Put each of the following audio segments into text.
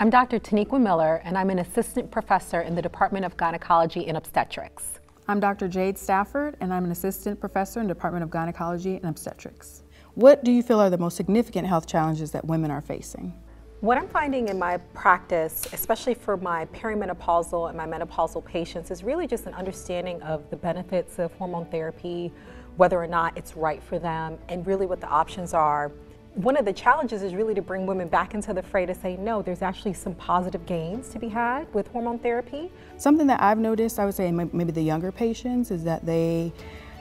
I'm Dr. Taniqua Miller, and I'm an assistant professor in the Department of Gynecology and Obstetrics. I'm Dr. Jade Stafford, and I'm an assistant professor in the Department of Gynecology and Obstetrics. What do you feel are the most significant health challenges that women are facing? What I'm finding in my practice, especially for my perimenopausal and my menopausal patients, is really just an understanding of the benefits of hormone therapy, whether or not it's right for them, and really what the options are. One of the challenges is really to bring women back into the fray to say, no, there's actually some positive gains to be had with hormone therapy. Something that I've noticed, I would say maybe the younger patients, is that they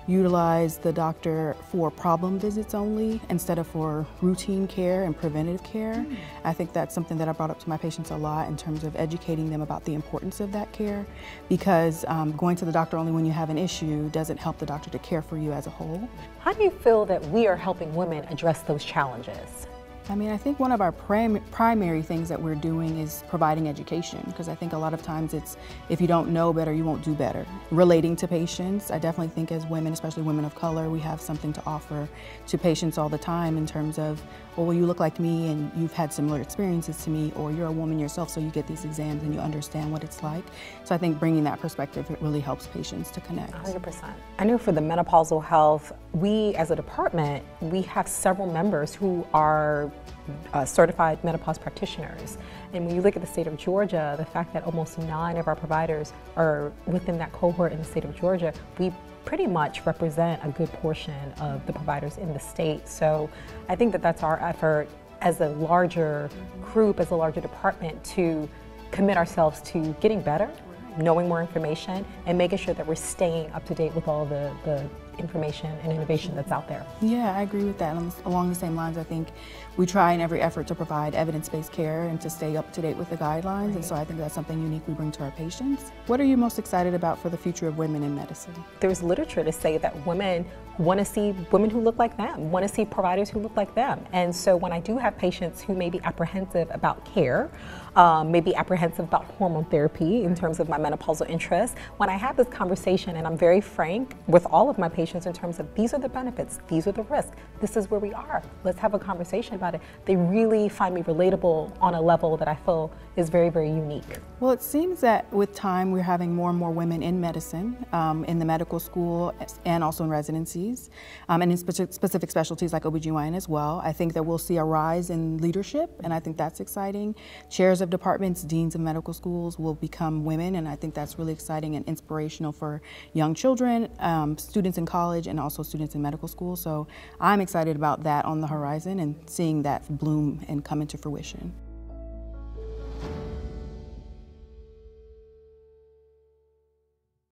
utilize the doctor for problem visits only instead of for routine care and preventative care. I think that's something that I brought up to my patients a lot in terms of educating them about the importance of that care, because going to the doctor only when you have an issue doesn't help the doctor to care for you as a whole. How do you feel that we are helping women address those challenges? I think one of our primary things that we're doing is providing education, because I think a lot of times it's, if you don't know better, you won't do better. Relating to patients, I definitely think as women, especially women of color, we have something to offer to patients all the time in terms of, well, you look like me and you've had similar experiences to me, or you're a woman yourself, so you get these exams and you understand what it's like. So I think bringing that perspective, it really helps patients to connect. 100%. I know for the menopausal health, we as a department, we have several members who are certified menopause practitioners. And when you look at the state of Georgia, the fact that almost 9 of our providers are within that cohort in the state of Georgia, we pretty much represent a good portion of the providers in the state. So I think that that's our effort as a larger group, as a larger department, to commit ourselves to getting better, knowing more information, and making sure that we're staying up to date with all the information and innovation that's out there. Yeah, I agree with that. Along the same lines, I think we try in every effort to provide evidence-based care and to stay up to date with the guidelines, and so I think that's something unique we bring to our patients. What are you most excited about for the future of women in medicine? There's literature to say that women want to see women who look like them, want to see providers who look like them. And so when I do have patients who may be apprehensive about care, maybe apprehensive about hormone therapy in terms of my menopausal interests, when I have this conversation and I'm very frank with all of my patients in terms of these are the benefits, these are the risks, this is where we are, let's have a conversation about it, they really find me relatable on a level that I feel is very, very unique. Well, it seems that with time we're having more and more women in medicine, in the medical school and also in residencies, and in specific specialties like OBGYN as well. I think that we'll see a rise in leadership, and I think that's exciting. Chairs of departments, deans of medical schools will become women, and I think that's really exciting and inspirational for young children, students in college, and also students in medical school. So I'm excited about that on the horizon and seeing that bloom and come into fruition.